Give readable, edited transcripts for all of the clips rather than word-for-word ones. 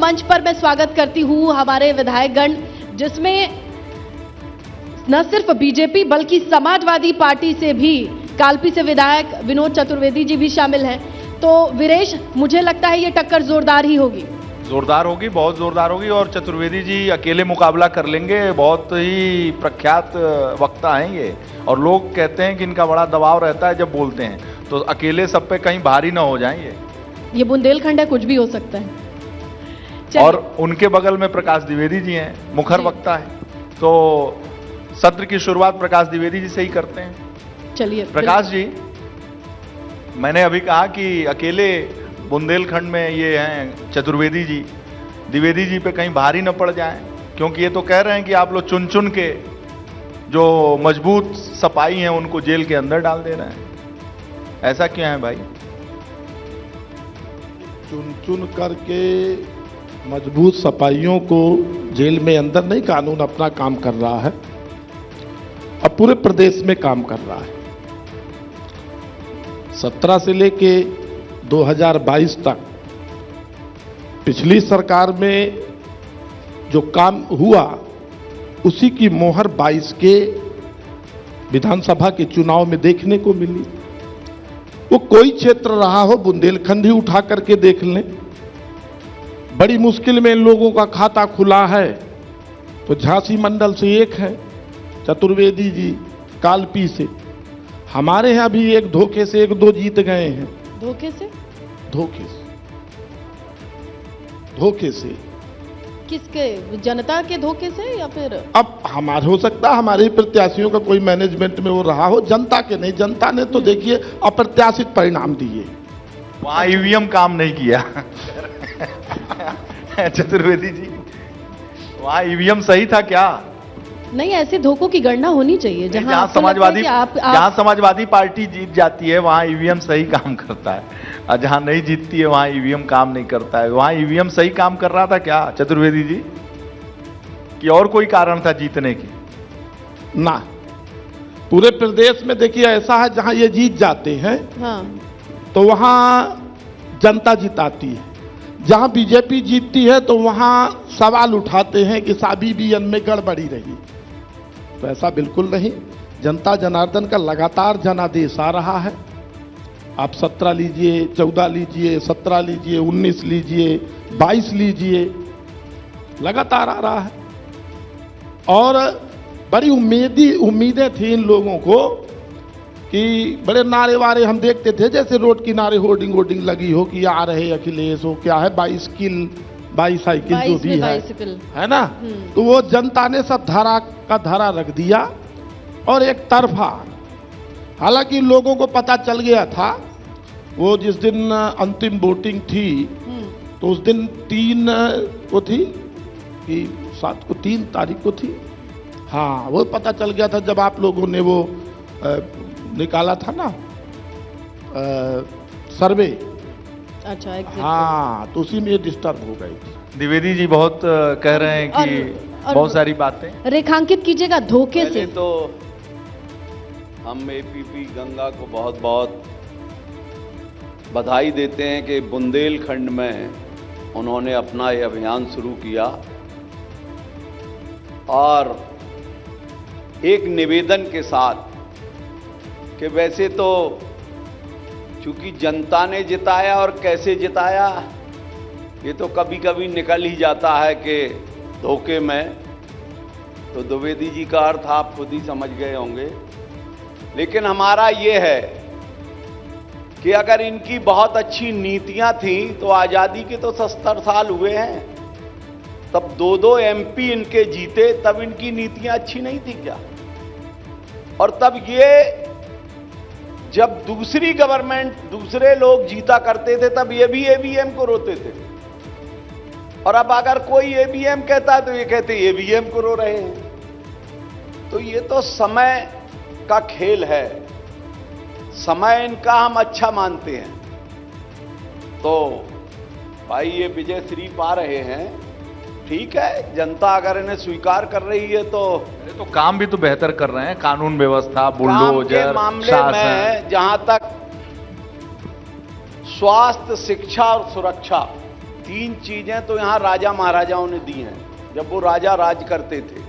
मंच पर मैं स्वागत करती हूं हमारे विधायकगण, जिसमें न सिर्फ बीजेपी बल्कि समाजवादी पार्टी से भी कालपी से विधायक विनोद चतुर्वेदी जी भी शामिल हैं। तो वीरेश, मुझे लगता है ये टक्कर जोरदार ही होगी। जोरदार होगी, बहुत जोरदार होगी। और चतुर्वेदी जी अकेले मुकाबला कर लेंगे। बहुत ही प्रख्यात वक्ता हैं ये, और लोग कहते हैं कि इनका बड़ा दबाव रहता है जब बोलते हैं, तो अकेले सब पे कहीं भारी ना हो जाएं ये बुंदेलखंड है, कुछ भी हो सकता है। और उनके बगल में प्रकाश द्विवेदी जी हैं, मुखर वक्ता है। तो सत्र की शुरुआत प्रकाश द्विवेदी जी से ही करते हैं। चलिए प्रकाश जी, मैंने अभी कहा कि अकेले बुंदेलखंड में ये हैं चतुर्वेदी जी, द्विवेदी जी पे कहीं भारी न पड़ जाएं, क्योंकि ये तो कह रहे हैं कि आप लोग चुन चुन के जो मजबूत सपाई हैं उनको जेल के अंदर डाल दे रहे हैं। ऐसा क्यों है भाई? चुन चुन करके मजबूत सपाइयों को जेल में अंदर नहीं, कानून अपना काम कर रहा है, अब पूरे प्रदेश में काम कर रहा है। 17 से लेके 2022 तक पिछली सरकार में जो काम हुआ उसी की मोहर 22 के विधानसभा के चुनाव में देखने को मिली। वो कोई क्षेत्र रहा हो, बुंदेलखंड ही उठा करके देख लें, बड़ी मुश्किल में इन लोगों का खाता खुला है। तो झांसी मंडल से एक है चतुर्वेदी जी, कालपी से। हमारे यहां भी एक धोखे से 1-2 जीत गए हैं। धोखे से? धोखे से, धोखे से। किसके? जनता के धोखे से या फिर? अब हमारे हो सकता है हमारे ही प्रत्याशियों का कोई मैनेजमेंट में वो रहा हो, जनता के नहीं। जनता ने तो देखिए अप्रत्याशित परिणाम दिए। वहां ईवीएम काम नहीं किया चतुर्वेदी जी, वहां ईवीएम सही था क्या? नहीं, ऐसे धोखों की गणना होनी चाहिए जहां समाजवादी पार्टी जीत जाती है वहां ईवीएम सही काम करता है, और जहां नहीं जीतती है वहां ईवीएम काम नहीं करता है। वहां ईवीएम सही काम कर रहा था क्या चतुर्वेदी जी, कि और कोई कारण था जीतने की? ना, पूरे प्रदेश में देखिए ऐसा है जहां ये जीत जाते हैं हाँ, तो वहां जनता जिताती है। जहां बीजेपी जीतती है तो वहां सवाल उठाते हैं कि साबीबीएन में गड़बड़ी रही। तो ऐसा बिल्कुल नहीं। जनता जनार्दन का लगातार जनादेश आ रहा है। आप 17 लीजिए, 14 लीजिए, 17 लीजिए, 19 लीजिए, 22 लीजिए, लगातार आ रहा है। और बड़ी उम्मीदें थी इन लोगों को कि बड़े नारे वारे हम देखते थे, जैसे रोड किनारे होर्डिंग लगी हो कि आ रहे अखिलेश हो, क्या है बाईसाइकिल जो भी है ना। तो वो जनता ने सब धारा रख दिया और एक तरफा। हालांकि लोगों को पता चल गया था, वो जिस दिन अंतिम वोटिंग थी तो उस दिन 3 को थी कि 7 को, 3 तारीख को थी। हाँ, वो पता चल गया था जब आप लोगों ने वो निकाला था ना सर्वे। अच्छा, हाँ, तो उसी में डिस्टर्ब हो गई थी। द्विवेदी जी बहुत कह रहे हैं कि बहुत सारी बातें रेखांकित कीजिएगा धोखे से। तो हम एपीपी गंगा को बहुत बहुत बधाई देते हैं कि बुंदेलखंड में उन्होंने अपना ये अभियान शुरू किया। और एक निवेदन के साथ कि वैसे तो चूंकि जनता ने जिताया और कैसे जिताया ये तो कभी कभी निकल ही जाता है कि धोखे में। तो द्विवेदी जी का अर्थ आप खुद ही समझ गए होंगे। लेकिन हमारा ये है कि अगर इनकी बहुत अच्छी नीतियां थी तो आजादी के तो 70 साल हुए हैं, तब 2-2 एमपी इनके जीते, तब इनकी नीतियां अच्छी नहीं थी क्या? और तब ये जब दूसरी गवर्नमेंट, दूसरे लोग जीता करते थे तब ये भी ईवीएम को रोते थे, और अब अगर कोई ईवीएम कहता है तो ये कहते ईवीएम को रो रहे हैं। तो ये तो समय का खेल है, समय इनका हम अच्छा मानते हैं। तो भाई ये विजय श्री पा रहे हैं, ठीक है, जनता अगर इन्हें स्वीकार कर रही है तो काम भी तो बेहतर कर रहे हैं, कानून व्यवस्था, बुलडोजर, मामले में जहां तक स्वास्थ्य, शिक्षा और सुरक्षा तीन चीजें तो यहां राजा महाराजाओं ने दी हैं जब वो राजा राज करते थे।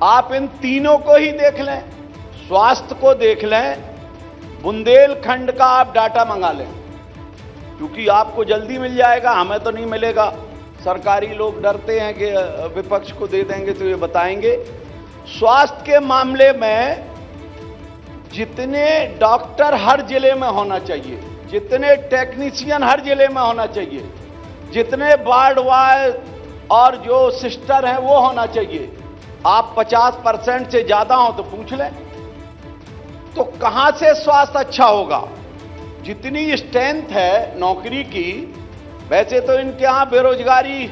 आप इन तीनों को ही देख लें, स्वास्थ्य को देख लें, बुंदेलखंड का आप डाटा मंगा लें, क्योंकि आपको जल्दी मिल जाएगा, हमें तो नहीं मिलेगा। सरकारी लोग डरते हैं कि विपक्ष को दे देंगे तो ये बताएंगे। स्वास्थ्य के मामले में जितने डॉक्टर हर जिले में होना चाहिए, जितने टेक्नीशियन हर जिले में होना चाहिए, जितने वार्ड वाइज और जो सिस्टर हैं वो होना चाहिए, आप 50% से ज्यादा हो तो पूछ लें। तो कहां से स्वास्थ्य अच्छा होगा? जितनी स्ट्रेंथ है नौकरी की, वैसे तो इनके यहां बेरोजगारी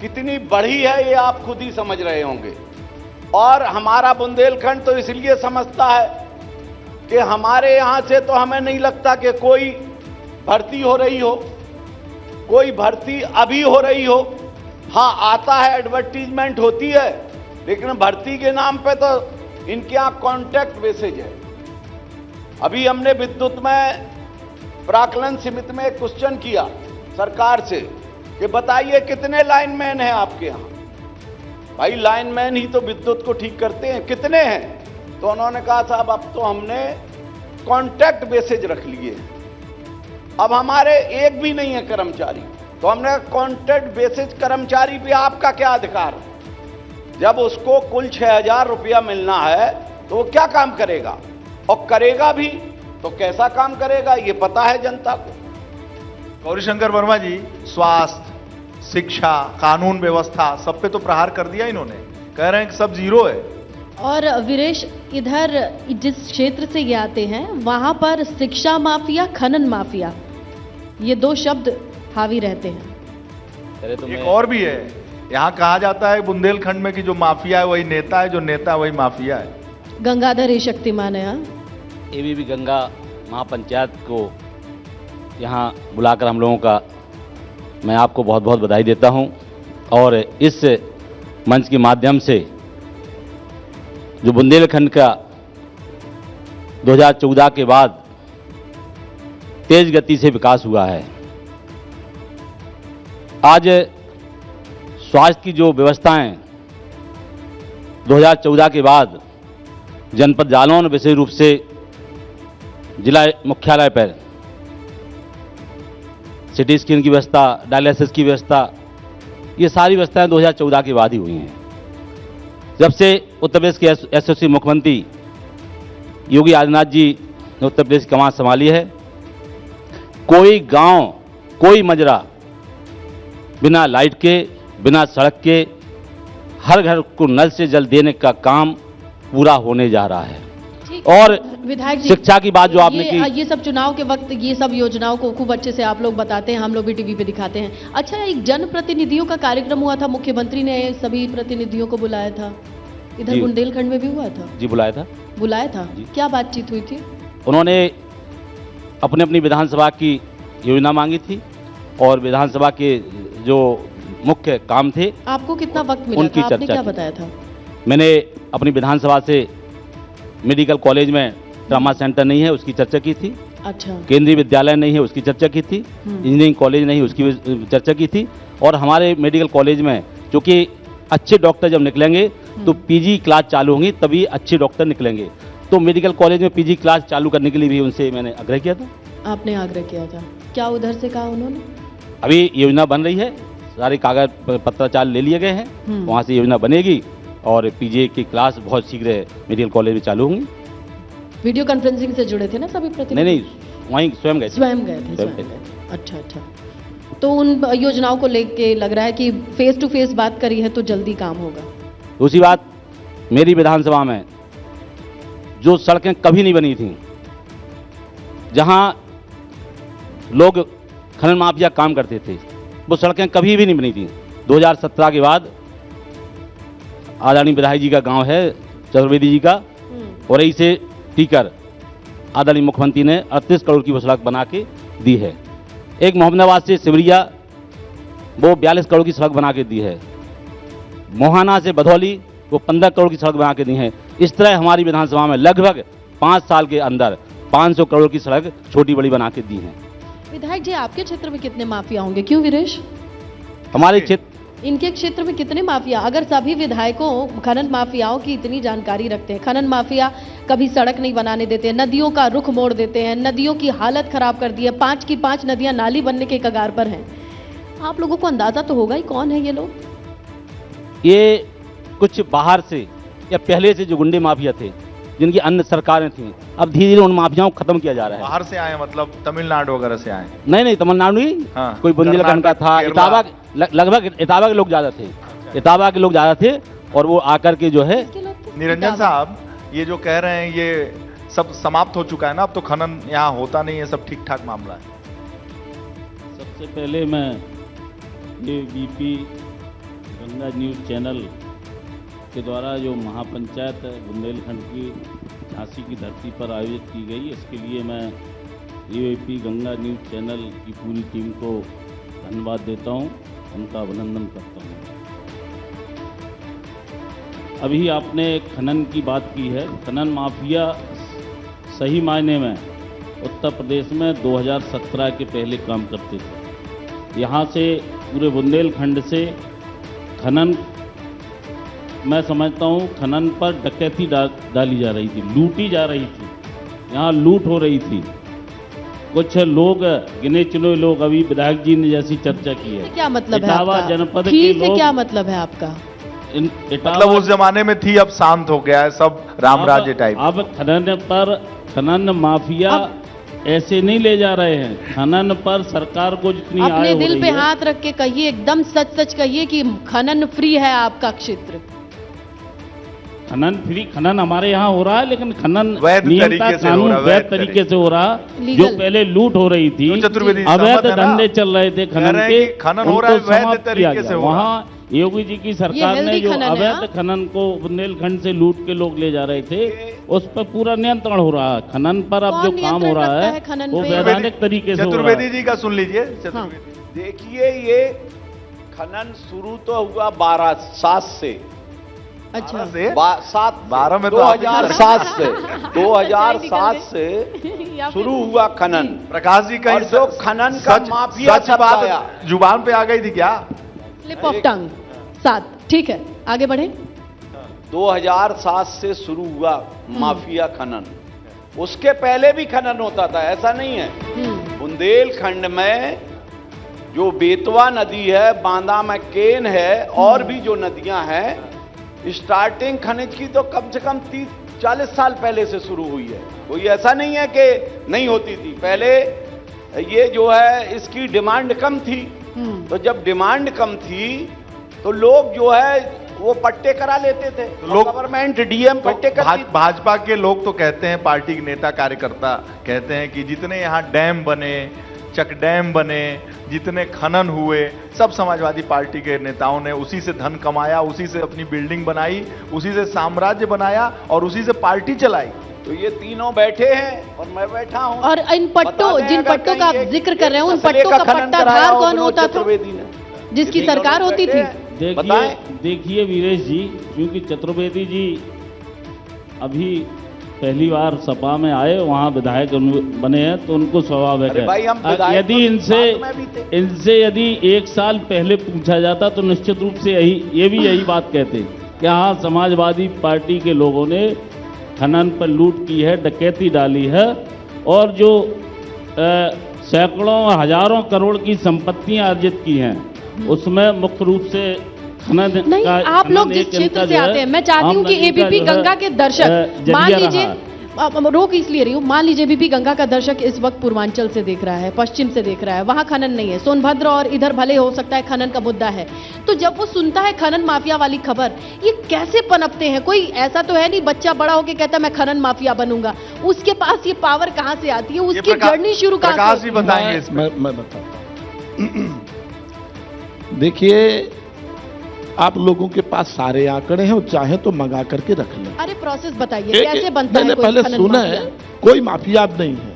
कितनी बढ़ी है ये आप खुद ही समझ रहे होंगे। और हमारा बुंदेलखंड तो इसलिए समझता है कि हमारे यहां से तो हमें नहीं लगता कि कोई भर्ती हो रही हो, कोई भर्ती अभी हो रही हो। हां, आता है, एडवर्टीजमेंट होती है, लेकिन भर्ती के नाम पे तो इनके यहां कॉन्ट्रैक्ट बेसिस है। अभी हमने विद्युत में प्राकलन समिति में एक क्वेश्चन किया सरकार से कि बताइए कितने लाइनमैन हैं आपके यहां। भाई लाइनमैन ही तो विद्युत को ठीक करते हैं, कितने हैं? तो उन्होंने कहा साहब अब तो हमने कॉन्ट्रैक्ट बेसिस रख लिए, अब हमारे एक भी नहीं है कर्मचारी। तो हमने कॉन्ट्रैक्ट बेसिस कर्मचारी पे आपका क्या अधिकार है? जब उसको कुल 6,000 रुपया मिलना है तो वो क्या काम करेगा? और करेगा भी तो कैसा काम करेगा ये पता है जनता को। गौरीशंकर वर्मा जी, स्वास्थ्य, शिक्षा, कानून व्यवस्था सब पे तो प्रहार कर दिया इन्होंने, कह रहे हैं कि सब जीरो है। और वीरेश, इधर जिस क्षेत्र से ये आते हैं वहां पर शिक्षा माफिया, खनन माफिया, ये दो शब्द हावी रहते हैं। तो एक और भी है, यहाँ कहा जाता है बुंदेलखंड में कि जो माफिया है वही नेता है, जो नेता है वही माफिया है। गंगाधर ही शक्तिमान है। एबीबी गंगा महापंचायत को यहाँ बुलाकर हम लोगों का मैं आपको बहुत बहुत बधाई देता हूँ। और इस मंच के माध्यम से जो बुंदेलखंड का 2014 के बाद तेज गति से विकास हुआ है, आज स्वास्थ्य की जो व्यवस्थाएं 2014 के बाद जनपद जालौन विशेष रूप से जिला मुख्यालय पर सिटी स्कैन की व्यवस्था, डायलिसिस की व्यवस्था, ये सारी व्यवस्थाएं 2014 के बाद ही हुई हैं। जब से उत्तर प्रदेश के यशस्वी मुख्यमंत्री योगी आदित्यनाथ जी ने उत्तर प्रदेश की कमान संभाली है, कोई गांव, कोई मजरा बिना लाइट के, बिना सड़क के, हर घर को नल से जल देने का काम पूरा होने जा रहा है। और विधायक जी, शिक्षा की बात जो आपने की, ये सब चुनाव के वक्त ये सब योजनाओं को खूब अच्छे से आप लोग बताते हैं, हम लोग भी टीवी पे दिखाते हैं। अच्छा, एक जनप्रतिनिधियों का कार्यक्रम हुआ था, मुख्यमंत्री ने सभी प्रतिनिधियों को बुलाया था, इधर बुंदेलखंड में भी हुआ था? जी बुलाया था। क्या बातचीत हुई थी? उन्होंने अपनी अपनी विधानसभा की योजना मांगी थी और विधानसभा के जो मुख्य काम थे आपको कितना वक्त मिला था? आपने क्या बताया था? मैंने अपनी विधानसभा से मेडिकल कॉलेज में ट्रामा सेंटर नहीं है उसकी चर्चा की थी। अच्छा। केंद्रीय विद्यालय नहीं है उसकी चर्चा की थी। इंजीनियरिंग कॉलेज नहीं उसकी चर्चा की थी। और हमारे मेडिकल कॉलेज में क्योंकि अच्छे डॉक्टर जब निकलेंगे तो पीजी क्लास चालू होंगी, तभी अच्छे डॉक्टर निकलेंगे। तो मेडिकल कॉलेज में पीजी क्लास चालू करने के लिए भी उनसे मैंने आग्रह किया था। आपने आग्रह किया था? क्या उधर से कहा उन्होंने? अभी योजना बन रही है, सारे कागज पत्राचार ले लिए गए हैं, वहाँ से योजना बनेगी और पीजी की क्लास बहुत शीघ्र मेडिकल कॉलेज में चालू होंगी। वीडियो कॉन्फ्रेंसिंग से जुड़े थे ना सभी प्रतिनिधि? नहीं, वहीं स्वयं गए थे। अच्छा। तो उन योजनाओं को लेके लग रहा है कि फेस टू फेस बात करी है तो जल्दी काम होगा। दूसरी बात, मेरी विधानसभा में जो सड़कें कभी नहीं बनी थी, जहां लोग खनन माफिया काम करते थे, वो सड़कें कभी भी नहीं बनी थी। 2017 के बाद आदरणीय विधायक जी का गांव है चतुर्वेदी जी का, और यही से टीकर आदरणीय मुख्यमंत्री ने 38 करोड़ की वो सड़क बना के दी है। एक मोहम्मदाबाद से सिमरिया वो 42 करोड़ की सड़क बना के दी है। मोहाना से बधौली वो 15 करोड़ की सड़क बना के दी है। इस तरह हमारी विधानसभा में लगभग 5 साल के अंदर 500 करोड़ की सड़क छोटी बड़ी बना के दी हैं। विधायक जी, आपके क्षेत्र में कितने माफिया होंगे? क्यों वीरेश? हमारे क्षेत्र इनके क्षेत्र में कितने माफिया? अगर सभी विधायकों खनन माफियाओं की इतनी जानकारी रखते हैं, खनन माफिया कभी सड़क नहीं बनाने देते, नदियों का रुख मोड़ देते हैं, नदियों की हालत खराब कर दी है, 5 की 5 नदियां नाली बनने के कगार पर हैं, आप लोगों को अंदाजा तो होगा ही कौन है ये लोग? ये कुछ बाहर से या पहले से जो गुंडे माफिया थे, जिनकी अन्य सरकारें थीं, अब धीरे धीरे उन माफियाओं को खत्म किया जा रहा है। बाहर से आए मतलब तमिलनाडु वगैरह से आए? नहीं, तमिलनाडु ही, हाँ, कोई बुंदेलखंड का था, केरला। लगभग इटावा के लोग ज्यादा थे, इटावा के लोग ज्यादा थे, और वो आकर के जो है इसके लोग थे? निरंजन साहब, ये जो कह रहे हैं ये सब समाप्त हो चुका है ना, अब तो खनन यहाँ होता नहीं है, सब ठीक ठाक मामला है। सबसे पहले मैं ये बीपी गंगा न्यूज़ चैनल के द्वारा जो महापंचायत बुंदेलखंड की झांसी की धरती पर आयोजित की गई, इसके लिए मैं एबीपी गंगा न्यूज़ चैनल की पूरी टीम को धन्यवाद देता हूं, उनका अभिनंदन करता हूं। अभी आपने खनन की बात की है। खनन माफिया सही मायने में उत्तर प्रदेश में 2017 के पहले काम करते थे। यहाँ से पूरे बुंदेलखंड से खनन, मैं समझता हूँ खनन पर डकैती डाली जा रही थी, लूटी जा रही थी, यहाँ लूट हो रही थी। कुछ लोग, गिने चुने लोग, अभी विधायक जी ने जैसी चर्चा की है, क्या मतलब है इटावा आपका? जनपद थी के से लोग, क्या मतलब है आपका? मतलब उस जमाने में थी, अब शांत हो गया है, सब रामराज्य टाइप। अब खनन माफिया ऐसे नहीं ले जा रहे हैं। खनन पर सरकार को जितनी आय अपने हो दिल रही पे है, हाथ रख के कहिए, एकदम सच सच कहिए कि खनन फ्री है आपका क्षेत्र। खनन फ्री, खनन हमारे यहाँ हो रहा है, लेकिन खनन वैध नियमता तरीके से हो कानून रहा है, वैध तरीके से हो रहा। जो लीगल। पहले लूट हो रही थी, जो चतुर्वेदी जी अवैध सहमत है ना? धंधे चल रहे थे कह खनन रहे के, हैं कि खनन हो रहा है, उनको वैध समाप्त तरीके किया से गया। हो रहा है। वहाँ योगी जी की सरकार ने हेल्दी जो खनन है, अवैध हाँ? खनन को बुंदेलखंड से लूट के लोग ले जा रहे थे, उस पर पूरा नियंत्रण हो रहा है। खनन पर अब कौन जो काम हो नियंत्रण रहा रखता है है खनन वो पे? वैधानिक तरीके से हो रहा चतुर्वेदी है। जी का सुन लीजिए। हाँ। चतुर्वेदी देखिए, ये खनन शुरू तो हुआ 7 से, अच्छा, से 7 12 में तो 2007 से 2007 से या फिर- शुरू हुआ खनन। प्रकाश जी कहीं और जो खनन का माफिया सच शब्द बात आया, जुबान पे आ गई थी क्या? Slip of tongue. 7, ठीक है, आगे बढ़े। 2007 से शुरू हुआ माफिया खनन। उसके पहले भी खनन होता था, ऐसा नहीं है। बुंदेलखंड में जो बेतवा नदी है, बांदा में केन है, और भी जो नदियां हैं, स्टार्टिंग खनिज की तो कम से कम 30-40 साल पहले से शुरू हुई है। कोई ऐसा नहीं है कि नहीं होती थी। पहले ये जो है, इसकी डिमांड कम थी, तो जब डिमांड कम थी तो लोग जो है वो पट्टे करा लेते थे। लोग- गवर्नमेंट डीएम पट्टे करती थी। भाजपा के लोग तो कहते हैं, पार्टी के नेता कार्यकर्ता कहते हैं कि जितने यहाँ डैम बने, चक डैम बने, जितने खनन हुए, सब समाजवादी पार्टी के नेताओं ने उसी से धन कमाया, उसी से अपनी बिल्डिंग बनाई, उसी से साम्राज्य बनाया और उसी से पार्टी चलाई। तो ये तीनों बैठे हैं और मैं बैठा हूं। और इन पट्टों, बता दें, जिन अगर पट्टों का आप कहीं जिक्र एक कर रहे हैं, उन मसले पट्टों का खनन कराया पट्टाधार हो कौन विनोद होता था? चतुर्वेदी ने। जिसकी ये सरकार लोग होती बैठे थी। हैं। बताएं। देखिए वीरेश जी, क्योंकि चतुर्वेदी जी अभी पहली बार सपा में आए, वहाँ विधायक बने हैं, तो उनको स्वाभाविक अरे है। भाई, हम विधायक यदि तो इनसे साथ में भी थे। इनसे यदि 1 साल पहले पूछा जाता तो निश्चित रूप से ये भी यही बात कहते कि हाँ, समाजवादी पार्टी के लोगों ने खनन पर लूट की है, डकैती डाली है, और जो सैकड़ों हजारों करोड़ की संपत्तियां अर्जित की हैं, उसमें मुख्य रूप से खनन नहीं, का, आप लोग खनन जिस एक क्षेत्र इनका से जो है, आते हैं, मैं चाहती हूँ कि आमदनी का एबीपी जो है, गंगा के दर्शक, जरिया मान लीजिए, रहा है। रोक इसलिए रही हूँ, मान लीजिए एबीपी गंगा का दर्शक इस वक्त पूर्वांचल से देख रहा है, पश्चिम से देख रहा है, वहां खनन नहीं है, सोनभद्र और इधर भले हो सकता है खनन का मुद्दा है, तो जब वो सुनता है खनन माफिया वाली खबर, ये कैसे पनपते हैं? कोई ऐसा तो है नहीं बच्चा बड़ा होके कहता मैं खनन माफिया बनूंगा, उसके पास ये पावर कहाँ से आती है? उसकी जर्नी शुरू कहाँ प्रकाश से जी बताएंगे इसमें। मैं बताता हूं। देखिए, आप लोगों के पास सारे आंकड़े हैं, और चाहे तो मंगा करके रख लें। अरे प्रोसेस बताइए, कैसे बनता मैंने है कोई पहले खनन सुना माफिया? है, कोई माफिया अब नहीं है,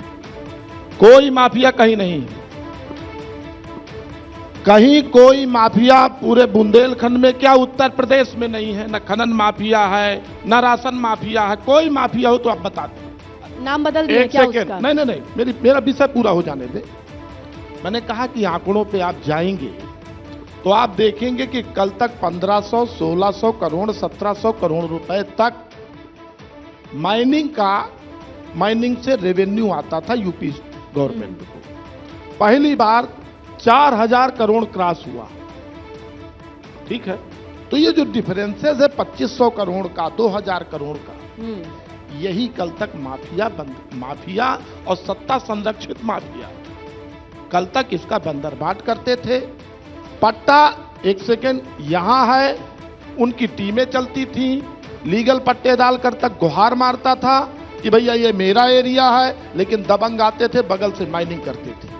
कोई माफिया कहीं नहीं है, कहीं कोई माफिया पूरे बुंदेलखंड में, क्या उत्तर प्रदेश में नहीं है? न खनन माफिया है, न राशन माफिया है। कोई माफिया हो तो आप बता दें। नाम बदल दिए एक क्या सेकेंड, उसका? नहीं, मेरा विषय पूरा हो जाने दे। मैंने कहा कि आंकड़ों पे आप जाएंगे तो आप देखेंगे कि कल तक 1500, 1600 करोड़, 1700 करोड़ रुपए तक माइनिंग से रेवेन्यू आता था यूपी गवर्नमेंट को। पहली बार 4000 करोड़ क्रॉस हुआ। ठीक है, तो ये जो डिफरेंसेस है 2500 करोड़ का, 2000 करोड़ का, यही कल तक माफिया और सत्ता संरक्षित माफिया कल तक इसका बंदरबाट करते थे। पट्टा, एक सेकेंड, यहां है, उनकी टीमें चलती थी, लीगल पट्टे डालकर तक गुहार मारता था कि भैया ये मेरा एरिया है, लेकिन दबंग आते थे, बगल से माइनिंग करते थे।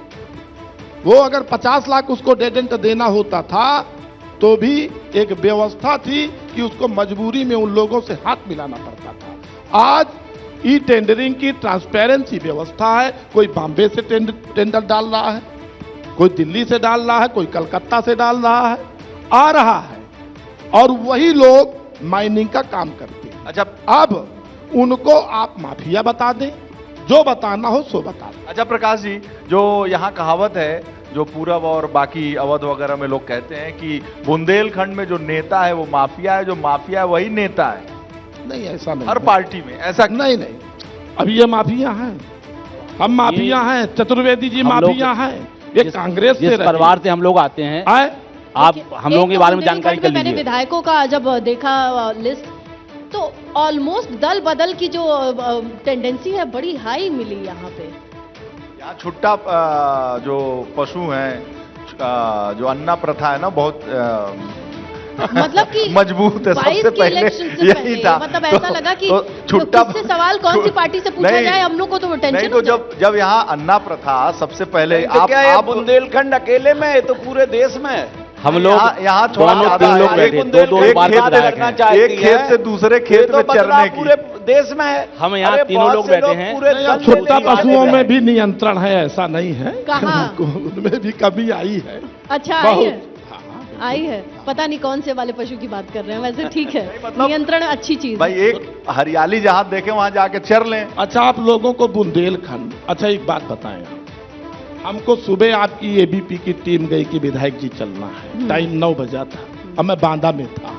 वो अगर 50 लाख उसको डेडेंट देना होता था तो भी एक व्यवस्था थी कि उसको मजबूरी में उन लोगों से हाथ मिलाना पड़ता था। आज ई टेंडरिंग की ट्रांसपेरेंसी व्यवस्था है। कोई बॉम्बे से टेंडर डाल रहा है, कोई दिल्ली से डाल रहा है, कोई कलकत्ता से डाल रहा है, आ रहा है, और वही लोग माइनिंग का काम करते हैं। अच्छा, अब उनको आप माफिया बता दें, जो बताना हो सो बता दें। अच्छा प्रकाश जी, जो यहाँ कहावत है, जो पूरब और बाकी अवध वगैरह में लोग कहते हैं कि बुंदेलखंड में जो नेता है वो माफिया है, जो माफिया है वही नेता है। नहीं, ऐसा नहीं, हर पार्टी में ऐसा नहीं। अब ये माफिया हैं, हम माफिया हैं, चतुर्वेदी जी माफिया हैं, ये कांग्रेस से परिवार से हम लोग आते हैं। आप हम लोगों के बारे में जानकारी कर लीजिए। मैंने विधायकों का जब देखा लिस्ट तो ऑलमोस्ट दल बदल की जो टेंडेंसी है बड़ी हाई मिली यहाँ पे। यहाँ छुट्टा जो पशु हैं, जो अन्ना प्रथा है ना, बहुत मतलब कि मजबूत है। सबसे पहले यही था। मतलब ऐसा लगा कि छुट्टा किससे सवाल कौन सी पार्टी से पूछा जाए, हम लोग को तो टेंशन नहीं। तो जब यहाँ अन्ना प्रथा सबसे पहले आप बुंदेलखंड अकेले में है तो पूरे देश में हम लोग यहाँ दोनों तीन लोग बैठे, दो बार विधायक हैं। एक खेत से दूसरे खेत में चरने की पूरे देश में है। हम यहाँ तीनों लोग बैठे हैं। छुट्टा पशुओं में भी नियंत्रण है, ऐसा नहीं है। कहाँ? उनमें भी कमी आई है। अच्छा, आई है, आई है। पता नहीं कौन से वाले पशु की बात कर रहे हैं। वैसे ठीक है, नियंत्रण अच्छी चीज भाई। एक हरियाली जहाँ देखे वहां जाके चर लें। अच्छा, आप लोगों को बुंदेलखंड, अच्छा एक बात बताएं, हमको सुबह आपकी एबीपी की टीम गई कि विधायक जी चलना है, टाइम 9 बजा था, अब मैं बांदा में था।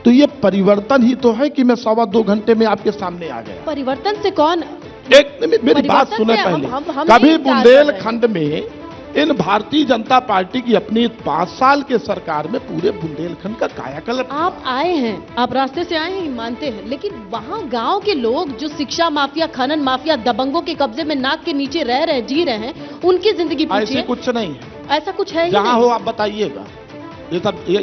तो ये परिवर्तन ही तो है कि मैं 1.25 घंटे में आपके सामने आ गया। परिवर्तन से कौन? एक मेरी बात सुने पहले। कभी बुंदेलखंड में इन भारतीय जनता पार्टी की अपनी 5 साल के सरकार में पूरे बुंदेलखंड का कायाकल्प। आप आए हैं, आप रास्ते से आए हैं, मानते हैं, लेकिन वहाँ गांव के लोग जो शिक्षा माफिया, खनन माफिया, दबंगों के कब्जे में नाक के नीचे रह रहे, जी रहे हैं, उनकी जिंदगी पूछिए। ऐसी कुछ नहीं है। ऐसा कुछ है ही जहाँ नहीं। हो आप बताइएगा। ये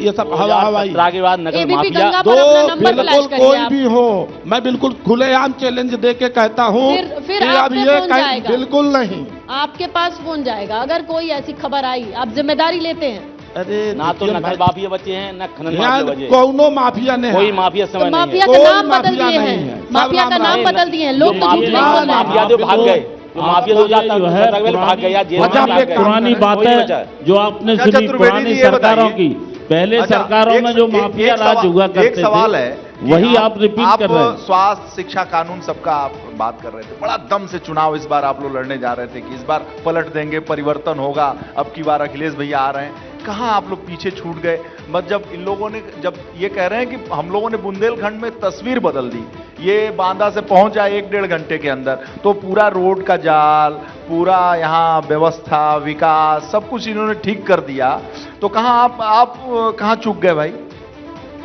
सब हवाई के बाद नगर ABP माफिया गंगा पर अपना नंबर फ्लैश बिल्कुल करिए कोई आप। भी हो, मैं बिल्कुल खुलेआम चैलेंज दे के कहता हूँ फिर कि आप अब पे ये फोन जाएगा। बिल्कुल नहीं। आपके पास फोन जाएगा अगर कोई ऐसी खबर आई, आप जिम्मेदारी लेते हैं? अरे ना तो नकल माफिया बचे हैं, ना खनन माफिया यार बचे हैं। कौनो माफिया नहीं कोई है। माफिया तो समझ नहीं माफिया है। का कोई नाम बदल माफिया दिए नहीं हैं, है। माफिया का सब नाम राम बदल दिए हैं, लोग तो झूठ नहीं बोल रहे माफिया हैं। जो भाग गए, जो माफिया हो जाता जो है, है भाग गया, जेल में वजह भाग पे गया। पुरानी वही बात बचा है है। जो आपने अच्छा, सुनी चतुर्वेदी पुरानी जी, ये सरकारों बताइए। की। पहले अच्छा, सरकारों में जो माफिया राज हुआ करते एक सवाल है थे, कि वही आप रिपीट कर रहे हैं। स्वास्थ्य, शिक्षा, कानून सबका आप बात कर रहे थे। बड़ा दम से चुनाव इस बार आप लोग लड़ने जा रहे थे कि इस बार पलट देंगे, परिवर्तन होगा, अब की बार अखिलेश भैया आ रहे हैं। कहाँ आप लोग पीछे छूट गए? मत जब इन लोगों ने, जब ये कह रहे हैं कि हम लोगों ने बुंदेलखंड में तस्वीर बदल दी, ये बांदा से पहुंच जाए 1-1.5 घंटे के अंदर, तो पूरा रोड का जाल, पूरा यहाँ व्यवस्था, विकास, सब कुछ इन्होंने ठीक कर दिया, तो कहाँ आप कहाँ चूक गए भाई?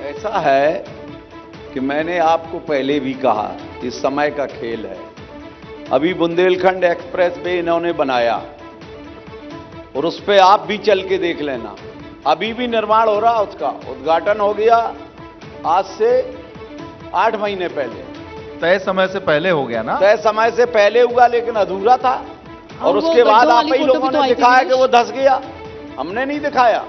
ऐसा है कि मैंने आपको पहले भी कहा, इस समय का खेल है। अभी बुंदेलखंड एक्सप्रेस वे इन्होंने बनाया और उस पे आप भी चल के देख लेना, अभी भी निर्माण हो रहा, उसका उद्घाटन हो गया आज से 8 महीने पहले। तय समय से पहले हो गया ना? तय समय से पहले हुआ, लेकिन अधूरा था। और उसके बाद आप ही लोगों ने दिखाया कि वो धंस गया। हमने नहीं दिखाया,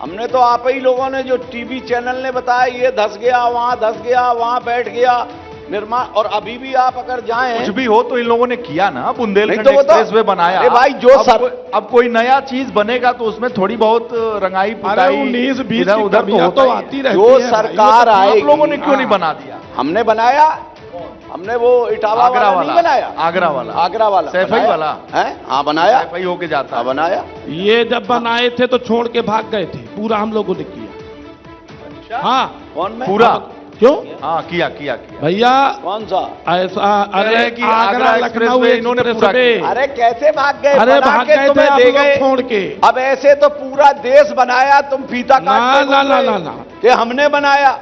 हमने तो आप ही लोगों ने, जो टीवी चैनल ने बताया, ये धंस गया, वहां धंस गया, वहां बैठ गया निर्माण। और अभी भी आप अगर जाएं, कुछ भी हो तो इन लोगों ने किया ना, बुंदेलखंड नहीं तो वो तो- एक्सप्रेस वे बनाया। अरे भाई, जो अब कोई नया चीज बनेगा तो उसमें थोड़ी बहुत रंगाई पुताई 19-20 इधर उधर तो होता ही है। आती रहती जो है। सरकार आप आएगी, लोगों ने क्यों नहीं बना दिया? हमने बनाया, हमने वो इटावा आगरा वाला नहीं बनाया, आगरा वाला, आगरा वाला, सैफई बनाया। वाला है, हाँ बनाया, सैफई होके जाता हाँ है। बनाया। ये जब बनाए थे तो छोड़ के भाग गए थे, पूरा हम लोगों ने किया। हाँ कौन में? पूरा क्यों हाँ किया भैया? कौन सा? ऐसा रहे अरे कि आगरा आगरा लखनऊ एक्सप्रेसवे इन्होंने पूरा एक्सप्रेसवे, किया। अरे कैसे भाग गए? अरे बना भाग के गए थे तुम्हें आप दे लोग गए। छोड़ के। अब ऐसे तो पूरा देश बनाया, तुम फीता ना, काटते ना, घूम ना, रहे ना, ना। कि हमने बनाया।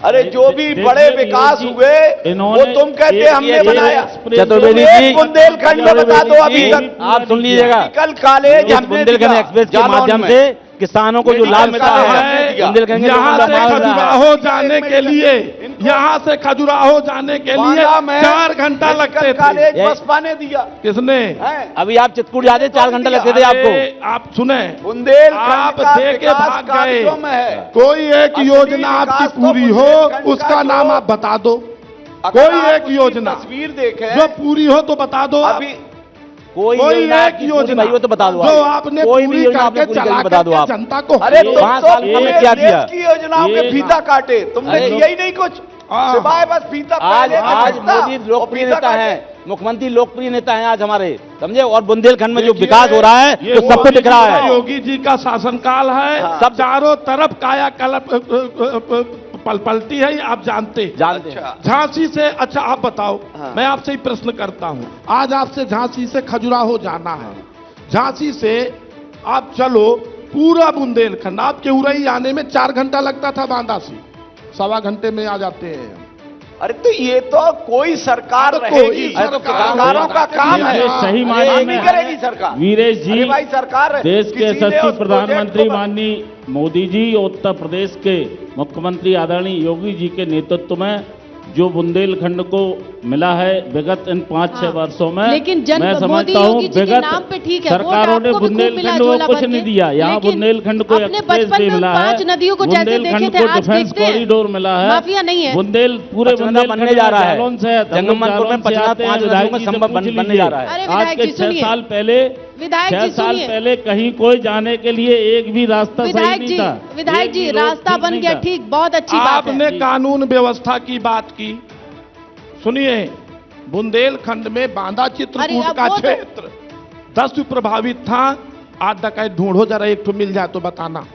अरे जो भी देखिए, बड़े विकास विनोद जी, हुए वो इन्होंने तुम कहते एक- हमने एक- बनाया। चतुर्वेदी तुम जी, एक बुंदेलखंड में बता दो अभी तक। आप सुन लीजिएगा, मेडिकल कॉलेज इस हमने बुंदेलखंड दिया, एक्सप्रेस के जालौन माध्यम में। से किसानों को जो मेडिकल लाभ मिलता कॉलेज है, हमने दिया। बुंदेलखंड के यहाँ लोगों से को लाभ मिल रहा है। खजुराहो जाने के लिए, यहाँ से खजुराहो जाने के लिए बांदा में 4 घंटा लगते मेडिकल थे। कॉलेज ये- बसपा ने दिया किसने? है। अभी आप चित्रकूट जाते 4 घंटे लगते थे आपको। अरे, आप सुने, बुंदेलखंड आप का दे के विकास भाग गए। कार्यों में है। कोई एक असली योजना आपकी विकास तो पूरी हो, बुंदेलखंड उसका का नाम जो- आप बता दो। अगर कोई आप एक उसकी योजना तस्वीर देखें जो पूरी हो तो बता दो आप। अभी कोई कोई योजना एक आपकी योजना पूरी भाई हो तो बता दो जो आप। आपने कोई भी पूरी योजना आपने करके पूरी चला करके बता दो करके आप। जनता को अरे ये तुम 5 तो साल में पूरे क्या देश किया? की योजनाओं के ये- फीता काटे, तुमने अरे- किया ही नहीं कुछ, हाँ। सिवाय बस फीता आज पहले आज बचता, मोदी और लोकप्रिय फीता नेता काटे। है, मुख्यमंत्री लोकप्रिय नेता है आज हमारे, समझे। और बुंदेलखंड में जो देखिए, विकास हो रहा है ये वो सबको मोदी दिख रहा जी का है। योगी जी का शासनकाल है, हाँ। सब चारों तरफ कायाकल्प पलटी है, ये आप जानते हैं। जानते हैं। अच्छा, झांसी से, अच्छा आप बताओ, हाँ। मैं आपसे ही प्रश्न करता हूं, आज आपसे झांसी से खजुराहो जाना है, झांसी से आप चलो पूरा बुंदेलखंड, आपके उरई आने में 4 घंटा लगता था, बांदा से 1.25 घंटे में आ जाते हैं। अरे तो ये तो कोई सरकार अब रहेगी, कोई अरे तो सरकार सरकारों का काम है, ये सही हाँ, मायने ये में नहीं करेगी सरकार। वीरेश जी, अरे भाई सरकार देश के किसी ने यशस्वी उस प्रधानमंत्री प्रोजेक्ट को- माननीय मोदी जी और उत्तर प्रदेश के मुख्यमंत्री आदरणीय योगी जी के नेतृत्व में जो बुंदेलखंड को मिला है विगत इन 5-6 हाँ। वर्षों में, लेकिन मैं मोदी समझता हूँ योगी जी के नाम पे ठीक है, वोट सरकारों ने आपको भी खूब मिला बुंदेलखंड को झोला कुछ भर नहीं के। दिया। यहाँ लेकिन बुंदेलखंड को अपने एक्सप्रेस बचपन वे में मिला है, 5 नदियों को जैसे देखे बुंदेलखंड थे, को आज डिफेंस देखते हैं। कॉरिडोर मिला है, माफिया नहीं है। पूरे पचवंदा बुंदेलखंड बनने जा रहा है। जालौन से हम लोग जंगमपुर में जालौन से 50 आते हैं, 5 विधायक में जी से संभव पूछ बनने लीजिए। जा रहा है। अरे आज विधायक के जी 6 सुनिए, साल पहले विधायक 6 जी साल सुनिए, पहले कहीं कोई जाने के लिए एक भी रास्ता सही विधायक नहीं जी, था। विधायक एक जी भी रोड रास्ता ठीक बन नहीं गया, था। ठीक, बहुत अच्छी बात आपने है। कानून व्यवस्था की बात की, सुनिए, बुंदेलखंड में बांदा अरे चित्रकूट अब का वो तो- क्षेत्र 10 प्रभावित था, आज डकैत ढूंढो जरा, एक तो मिल जाए तो बताना।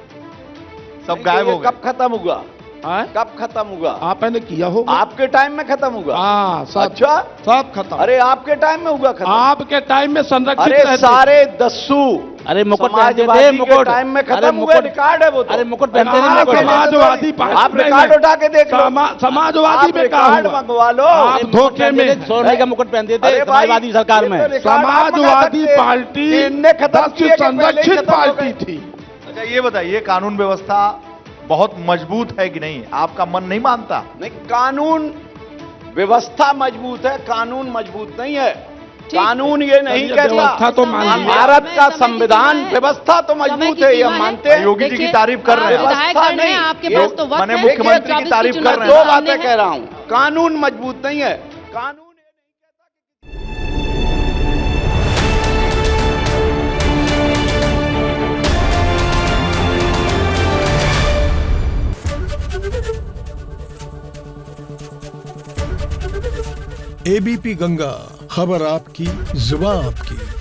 सब गायब हो गए। कब खत्म हुआ? आए? कब खत्म हुआ? आपने किया होगा। आपके टाइम में खत्म हुआ? हाँ, सब अच्छा, सब खत्म। अरे आपके टाइम में हुआ खत्म? आपके टाइम में संरक्षित अरे रहते। सारे दस्सू अरे मुकुट पहनते थे, समाजवादी के मुकुट। टाइम में अरे खत्म हुए, मुकुट- रिकॉर्ड है वो तो। अरे मुकुट पहनते थे, कहाँ मुकुट। समाजवादी पार्टी आप नहीं रिकॉर्ड है। उठा के देख लो, समाजवादी आप में क्या रिकॉर्ड हुआ? मंगवा लो। आप अरे मुकुट धोखे पहनते में थे, सोने का मुकुट पहनते थे अरे भाई, समाजवादी सरकार ये में। तो रिकॉर्ड आप मंगा समाजवादी सकते हैं। पार्टी इनने खत्म 10 किए कि पहले ही संरक्षित खत्म हो पार्टी गए। थी। अच्छा ये बताइए, कानून व्यवस्था बहुत मजबूत है कि नहीं? आपका मन नहीं मानता? नहीं, कानून व्यवस्था मजबूत है, कानून मजबूत नहीं है। कानून ये नहीं चलिए, कहता। व्यवस्था तो मान लिया। भारत का समय की संविधान सीमा है। व्यवस्था तो समय मजबूत की है, ये सीमा हम है। मानते हैं। योगी जी की देखिए, तारीफ कर रहे हैं। आप विधायक व्यवस्था गण हैं, नहीं, आपके ये पास तो वक्त माने है। मुख्यमंत्री की 24 तारीफ चुनाव कर रहे दो हैं। सामने बातें है। कह रहा हूं, कानून मजबूत नहीं है, कानून एबीपी गंगा, खबर आपकी, जुबान आपकी।